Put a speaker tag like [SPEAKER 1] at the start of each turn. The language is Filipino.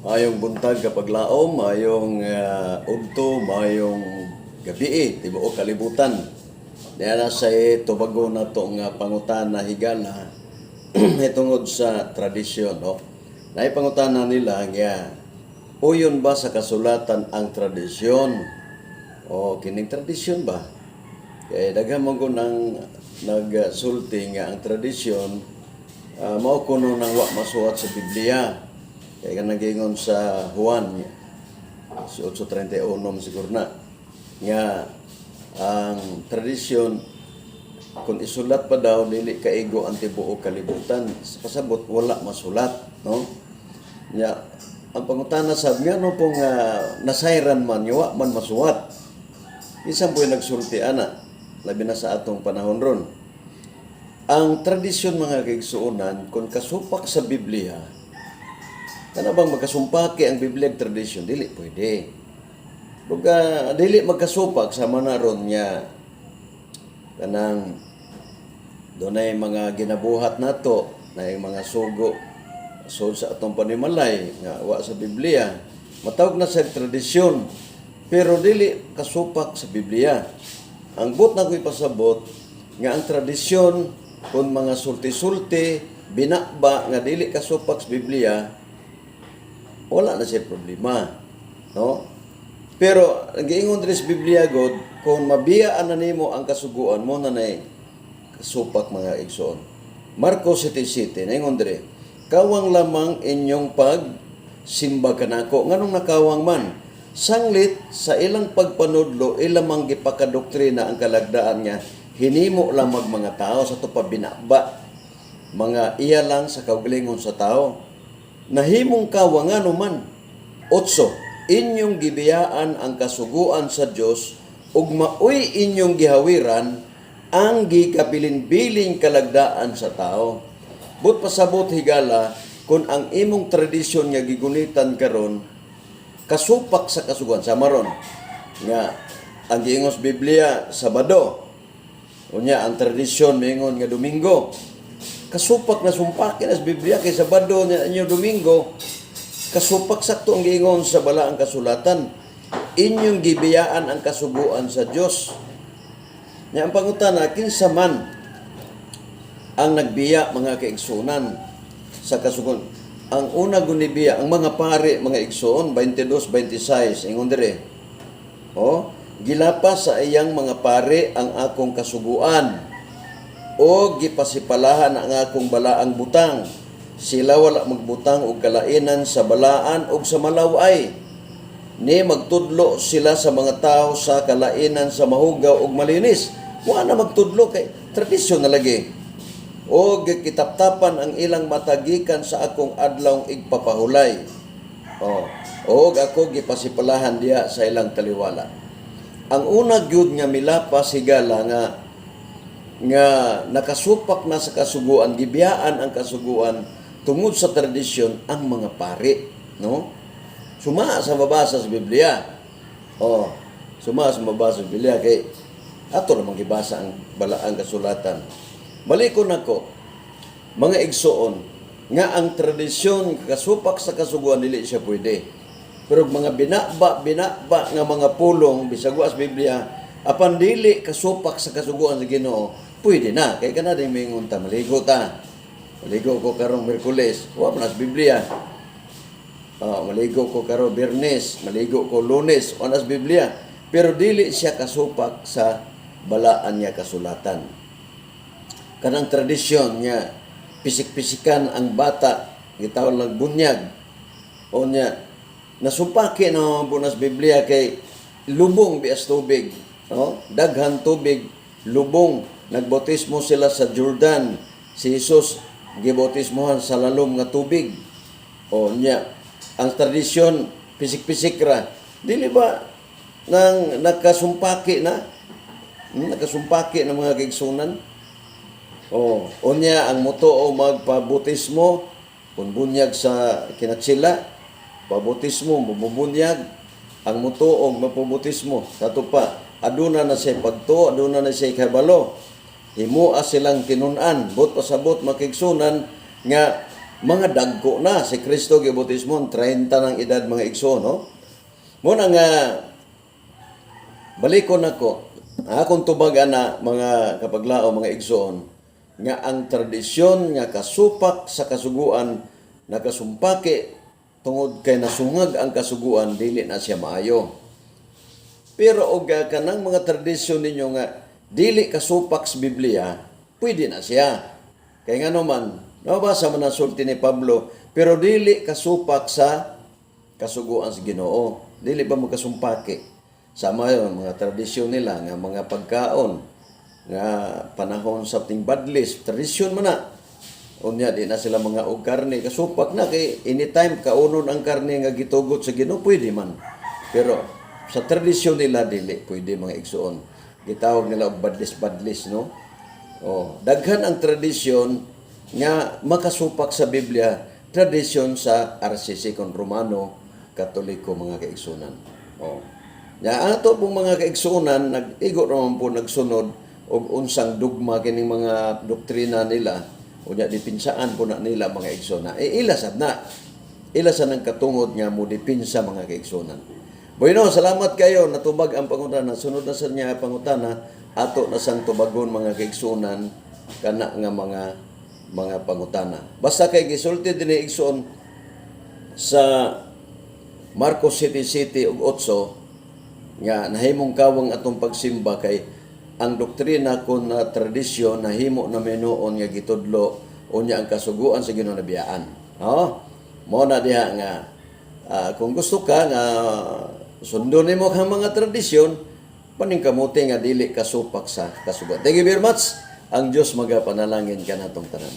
[SPEAKER 1] Mayong buntag kapag laom, mayong udto, mayong gabi, tibuok kalibutan. Diyan sa tubago na to nga pangutan na higala tungod sa tradisyon, no? Naipangutana nila nga uyon ba sa kasulatan ang tradisyon? O kining tradisyon ba? Kaya daghan mo ko nang nagsulti nga ang tradisyon mao kuno nang wa masuwat sa Biblia. Kaya ka nagingon sa Juan, 8:31 siguro na, nga ang tradisyon, kung isulat pa daw, dili kaigo ang tibuok kalibutan. Pasabot, wala masulat, no? Nga, ang pangutana sabi nga, no pong nasayran man, yawa man masuwat. Isang po'y nagsulti, ana, labi na sa atong panahon ron. Ang tradisyon, mga kaigsuunan, kung kasupak sa Biblia, kana bang magkasumpaki ang Biblia tradisyon? Dili pwede. Buga dili magkasupak sa manaron niya kanang dunay mga ginabuhat nato na yung mga sugo so sa atong panimalay nga wa sa Biblia. Matawag na sa tradisyon pero dili kasupak sa Biblia. Ang but na ko'y pasabot nga ang tradisyon kung mga sulti-sulti binakba nga dili kasupak sa Biblia, wala na siya problema, no? Pero ang giingon diri sa Biblia God, kung mabiyaan na nimo ang kasuguan mo na nay kasupak mga igsoon. Marcos 7:7 naingon diri, kawang lamang inyong pagsimba kanako. Nganong nakawang man? Sanglit sa ilang pagpanudlo, ilamang gipakadoktrina ang kalagdaan niya. Hinimo lamang mga tao sa to pabinaba. Mga iya lang sa kaugalingon sa tao. Nahimong kawangan man. 8. Inyong gibiyaan ang kasuguan sa Dios ug maoy inyong gihawiran ang gikabilin-biling kalagdaan sa tao. But pasabot higala kung ang imong tradisyon nga gigunitan karon kasupak sa kasuguan sa maron nga ang giingos Biblia Sabado. Unya ang tradisyon mingon nga Domingo. Kasupak na sumpakin as Biblia kay Sabado niya inyo Domingo. Kasupak sakto ang giingon sa balaang kasulatan. Inyong gibiyaan ang kasuguan sa Dios. Nya ang pangutana kinsa man ang nagbiya mga kaigsunan sa kasuguan. Ang una gunibiya ang mga pari mga igsoon 22-26 ingon dire. Gilapas sa iyang mga pari ang akong kasuguan. O gipasipalahan ang akong balaang butang. Sila wala magbutang og kalainan sa balaan og sa malaway. Ni magtudlo sila sa mga tao sa kalainan sa mahugaw og malinis. Wa na magtudlo kay tradisyon na lagi. O gikitaptapan ang ilang matagikan sa akong adlawng igpapahulay. O ako gipasipalahan diya sa ilang taliwala. Ang una gyud nga milapas higala nga nakasupak na sa kasuguan, gibiyaan ang kasuguan tungod sa tradisyon ang mga pari, no? Suma sa mabasa sa Biblia. Suma sa mabasa sa Biblia kay ato namang gibasa ang balaang kasulatan. Balikon nako, mga igsoon, nga ang tradisyon kasupak sa kasuguan dili siya pwede. Pero mga binaba nga mga pulong bisag wa sa Biblia, apan dili kasupak sa kasuguan sa Ginoo, pwede na. Kaya ka na din mingon ta, maligo ta. Maligo ko karong Merkules, wa man sa Biblia. Maligo ko karong Biyernes, maligo ko Lunes, wa na sa Biblia. Pero dili siya kasupak sa balaan niya kasulatan. Kanang tradisyon niya, pisik-pisikan ang bata, gitawag lang bunyag. O niya, nasumpaki na po na sa Biblia kay lubong bias tubig. Daghan tubig, lubong. Nagbotismo sila sa Jordan. Si Jesus gibotismohan sa lalom nga tubig. Niya, ang tradisyon pisik-pisik ra. Dili ba nang nakasumpaki na? Nakasumpaki na mga kaigsunan? Niya, ang muto o magpabotismo, kung bunyag sa kinatsila, pabotismo, mabubunyag, ang muto o magpabotismo. Kato pa, aduna na siya pagto, aduna na siya kabalo. Himua silang tinunan, but pasabot makigsunan nga mga dagko na si Kristo gibautismo 30 ng edad mga igsoon, no? Muna nga balikon ako. Akong tubag ana mga kapaglao mga igsoon nga ang tradisyon nga kasupak sa kasuguan nakasumpake tungod kay nasungag ang kasuguan dili na siya maayo. Pero og kanang mga tradisyon ninyo nga dili kasupak sa Biblia, pwede na siya. Kay nga naman, nabasa man ang sulti ni Pablo, pero dili kasupak sa kasuguan sa Ginoo. Dili ba magkasumpake? Sama yun, mga tradisyon nila, nga mga pagkaon, nga panahon sa badlis, tradisyon man na. Unya, di na sila mga og karne, kasupak na, kay anytime kaunon ang karne nga gitugot sa Ginoo, pwede man. Pero sa tradisyon nila, dili, pwede mga igsoon. Gitawag nila og badlis-badlis, no? Oh, daghan ang tradisyon nga makasupak sa Biblia, tradisyon sa RCC kon Romano, Katoliko mga kaigsunan. Oh. Ya ato pong mga kaigsunan nag-igo naman po nagsunod og unsang dugma kining mga doktrina nila unya dipinsaan po na nila mga kaigsunan. Ilasad na. Ilasan ang katungod nga mo dipinsa mga kaigsunan. Bueno, salamat kayo natubag ang pangutana. Sunod na sa niya pangutana ato na sang tubagon mga kaigsunan kana nga mga pangutana. Basta kay gisulti dinhi igsoon sa Marcos 7:7 ug 8 nga nahimong kawang atong pagsimba kay ang doktrina kon tradisyon nahimo na menuon nga gitudlo unya ang kasuguan sa Ginoo nabiyaan. Mo na diha nga kung gusto ka nga sundon nimo ang mga tradisyon paningkamuti nga dili kasupak sa kasuguan. Thank you very much. Ang Dios magapanalangin kanatong tanan.